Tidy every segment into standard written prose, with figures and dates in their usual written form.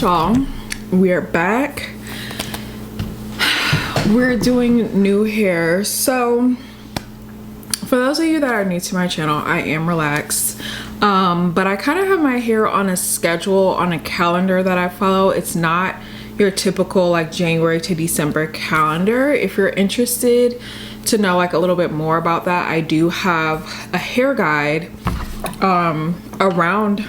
y'all, we are back. We're doing new hair. So for those of you that are new to my channel, I am relaxed, but I kind of have my hair on a schedule, on a calendar that I follow. It's not your typical like January to December calendar. If you're interested to know like a little bit more about that, I do have a hair guide around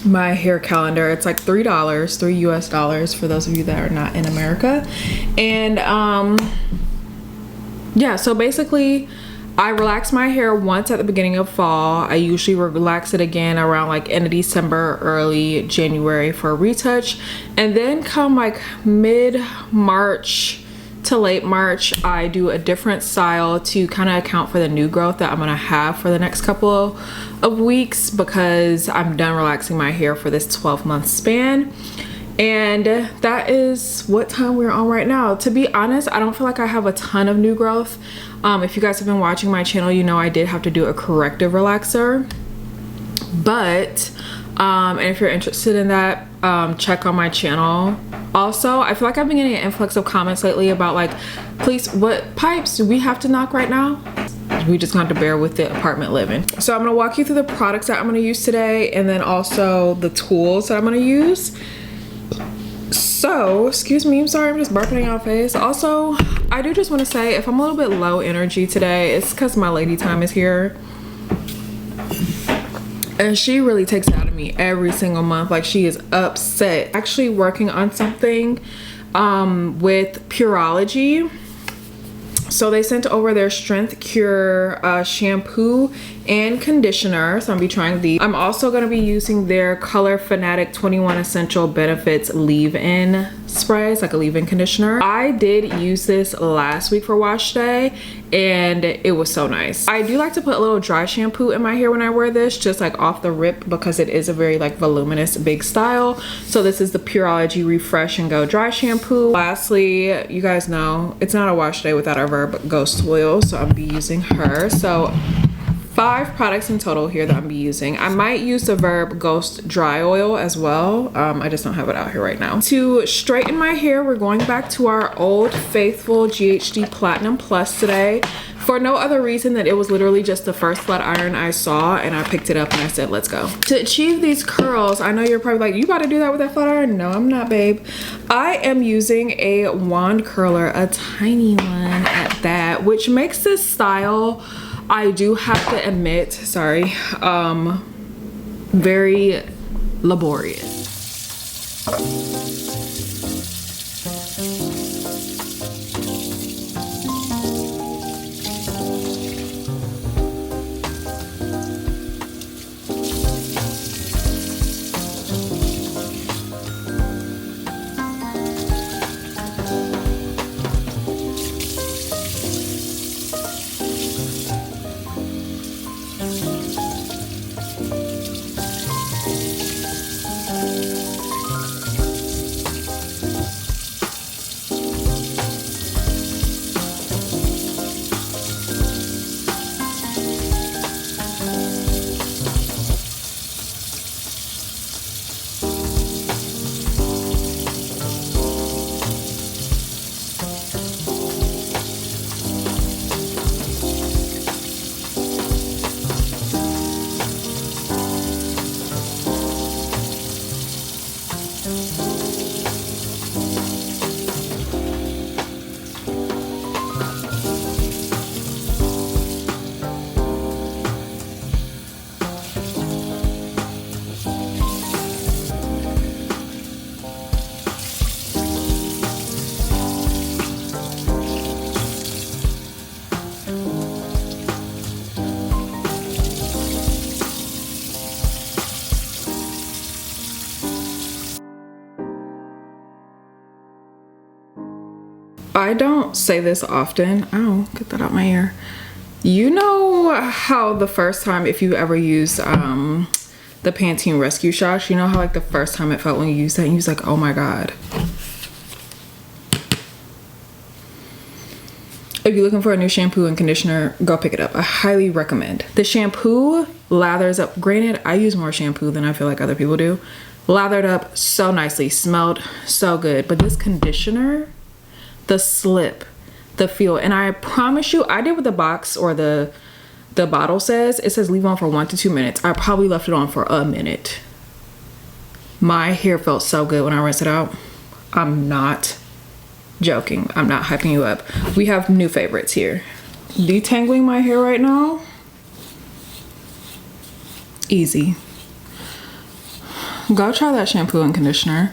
my hair calendar. It's like $3 US for those of you that are not in America. And yeah, so basically I relax my hair once at the beginning of fall. I usually relax it again around like end of December, early January for a retouch, and then come like mid-March to late March, I do a different style to kind of account for the new growth that I'm gonna have for the next couple of weeks, because I'm done relaxing my hair for this 12-month span. And that is what time we're on right now. To be honest, I don't feel like I have a ton of new growth. If you guys have been watching my channel, you know I did have to do a corrective relaxer. But and if you're interested in that, check on my channel. Also, I feel like I've been getting an influx of comments lately about like, please, what pipes do we have to knock right now? We just have to bear with the apartment living. So I'm gonna walk you through the products that I'm gonna use today, and then also the tools that I'm gonna use. So, excuse me, I'm sorry, I'm just burping in your face. Also, I do just want to say, if I'm a little bit low energy today, it's because my lady time is here. And she really takes it out of me every single month. Like, she is upset. Actually working on something with Pureology. So they sent over their Strength Cure shampoo and conditioner. So I'm gonna be trying these. I'm also gonna be using their Color Fanatic 21 Essential Benefits leave-in sprays, like a leave-in conditioner. I did use this last week for wash day, and it was so nice. I do like to put a little dry shampoo in my hair when I wear this, just like off the rip, because it is a very like voluminous big style. So this is the Pureology Refresh and Go dry shampoo. Lastly, you guys know it's not a wash day without our Verb Ghost oil, so I'll be using her. So 5 products in total here that I'm be using. I might use the Verb Ghost dry oil as well. I just don't have it out here right now. To straighten my hair, we're going back to our Old Faithful GHD Platinum Plus today, for no other reason that it was literally just the first flat iron I saw, and I picked it up and I said, let's go. To achieve these curls, I know you're probably like, you about to do that with that flat iron? No, I'm not, babe. I am using a wand curler, a tiny one at that, which makes this style, I do have to admit, sorry, very laborious. I don't say this often. Oh, get that out my ear. You know how the first time, if you ever used the Pantene Rescue Shots, you know how like the first time it felt when you used that and you was like, oh my God. If you're looking for a new shampoo and conditioner, go pick it up. I highly recommend. The shampoo lathers up. Granted, I use more shampoo than I feel like other people do, Lathered up so nicely, smelled so good. But this conditioner, the slip, the feel, and I promise you, I did what the box or the bottle says. It says leave on for 1 to 2 minutes. I probably left it on for a minute. My hair felt so good when I rinsed it out. I'm not joking. I'm not hyping you up. We have new favorites here. Detangling my hair right now, easy. Go try that shampoo and conditioner.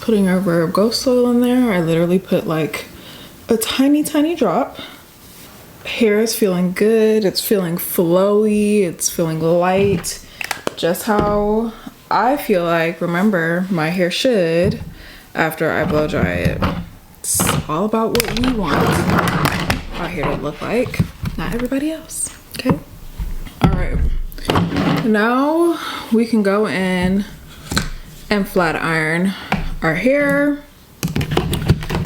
Putting our Verb Ghost Oil in there. I literally put like a tiny drop. Hair is feeling good. It's feeling flowy. It's feeling light. Just how I feel like, remember, my hair should after I blow dry it. It's all about what we want our hair to look like, not everybody else. Okay? All right. Now we can go in and flat iron our hair.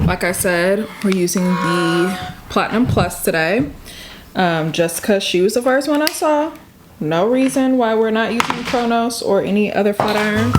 Like I said, we're using the Platinum Plus today. Just because she was the first one I saw. No reason why we're not using Chronos or any other flat iron.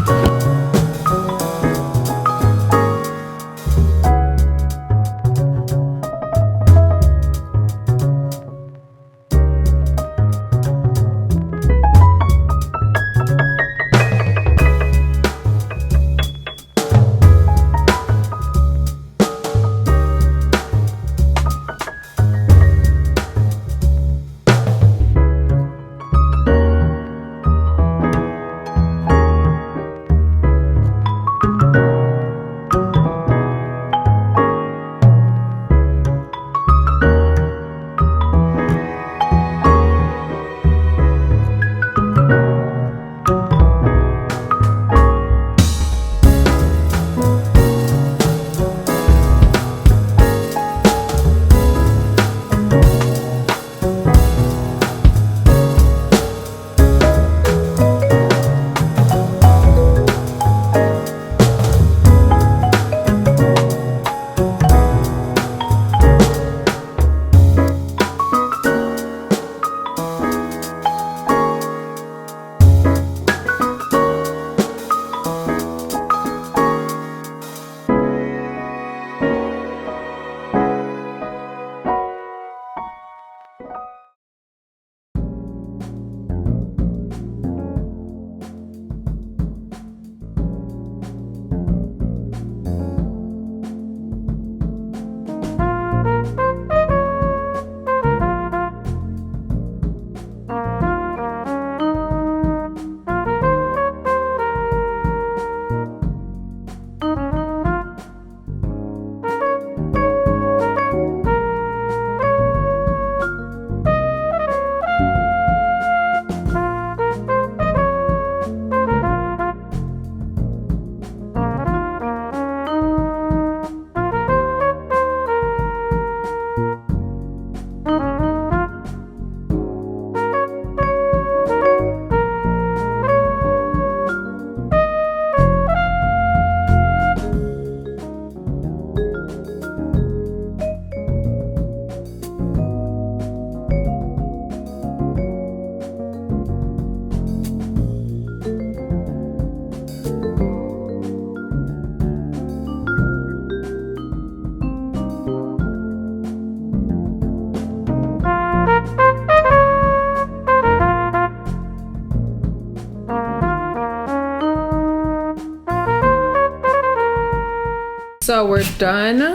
So we're done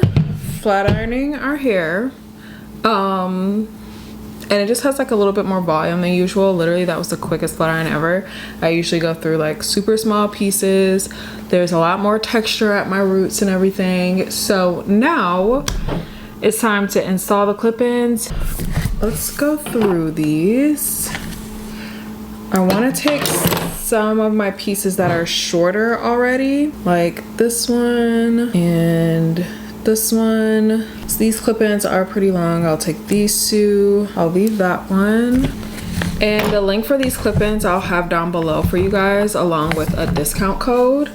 flat ironing our hair. And it just has like a little bit more volume than usual. Literally, that was the quickest flat iron ever. I usually go through like super small pieces. There's a lot more texture at my roots and everything. So now it's time to install the clip-ins. Let's go through these. I want to take some of my pieces that are shorter already, like this one and this one. So these clip-ins are pretty long. I'll take these two. I'll leave that one. And the link for these clip-ins I'll have down below for you guys, along with a discount code.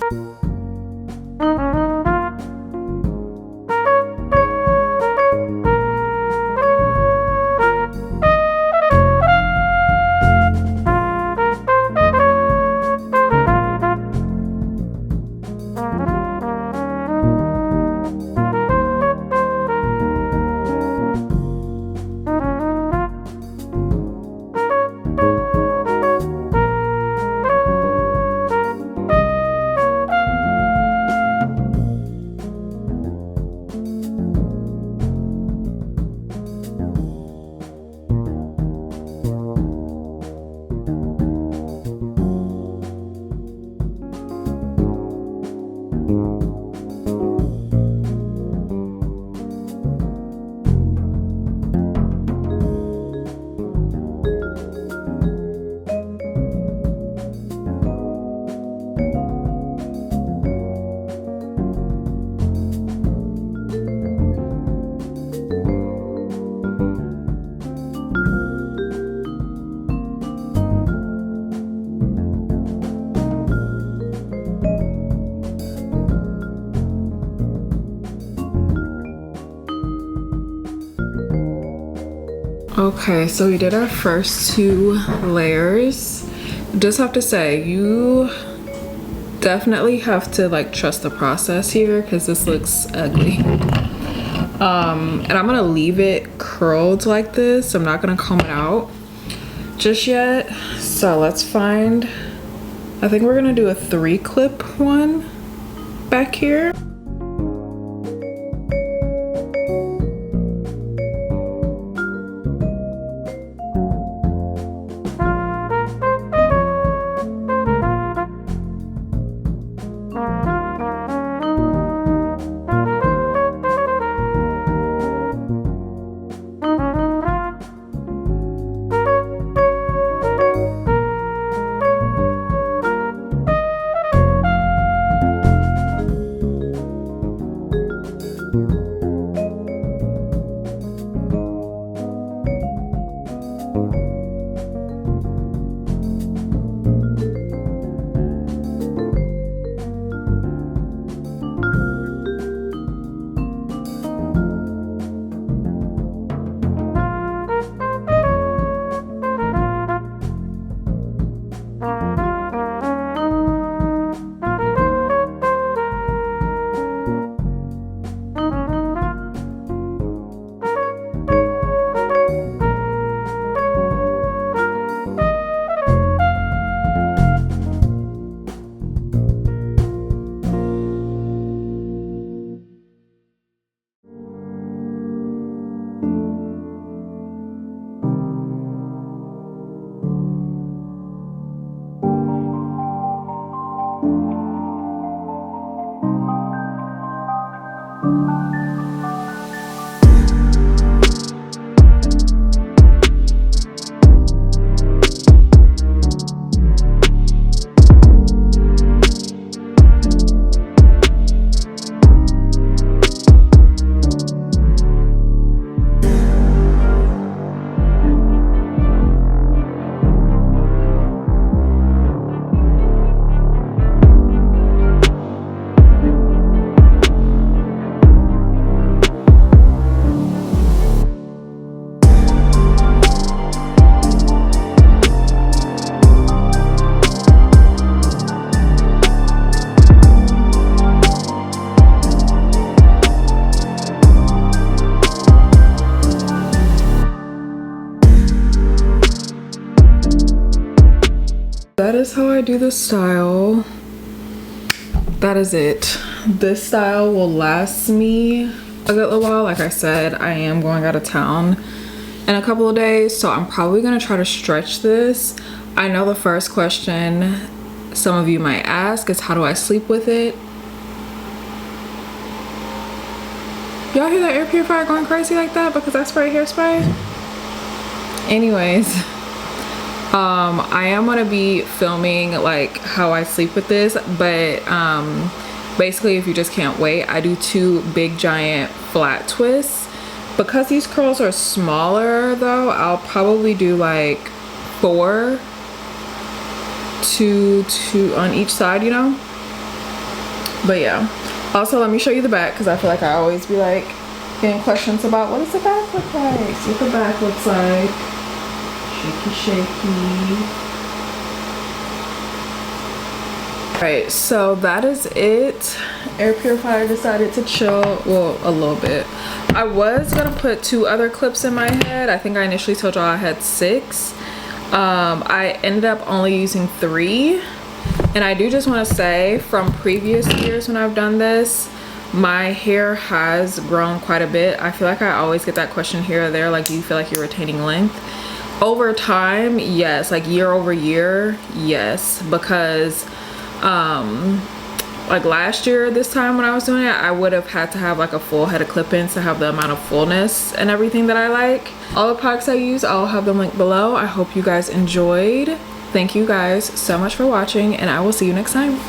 Okay, so we did our first 2 layers. Just have to say, you definitely have to like trust the process here because this looks ugly. And I'm gonna leave it curled like this. I'm not gonna comb it out just yet. So let's find, I think we're gonna do a 3-clip one back here. That is how I do the style. That is it. this style will last me a good little while. Like I said, I am going out of town in a couple of days, so I'm probably gonna try to stretch this. I know the first question some of you might ask is, how do I sleep with it? Y'all hear that air purifier going crazy like that because I spray hairspray? Anyways, I am gonna be filming like how I sleep with this, but basically, if you just can't wait, I do 2 big giant flat twists. Because these curls are smaller though, I'll probably do like 4, 2 on each side, you know? But yeah. Also, let me show you the back because I feel like I always be like getting questions about what does the back look like. See what the back looks like. Shaky, shaky. Alright, so that is it. Air purifier decided to chill, well, a little bit. I was gonna put 2 other clips in my head. I think I initially told y'all I had 6. I ended up only using 3. And I do just want to say, from previous years when I've done this, my hair has grown quite a bit. I feel like I always get that question here or there, like, do you feel like you're retaining length? Over time, yes. Like year over year, yes. Because like last year this time when I was doing it, I would have had to have like a full head of clip-ins to have the amount of fullness and everything that I like. All the products I use, I'll have them linked below. I hope you guys enjoyed. Thank you guys so much for watching, and I will see you next time.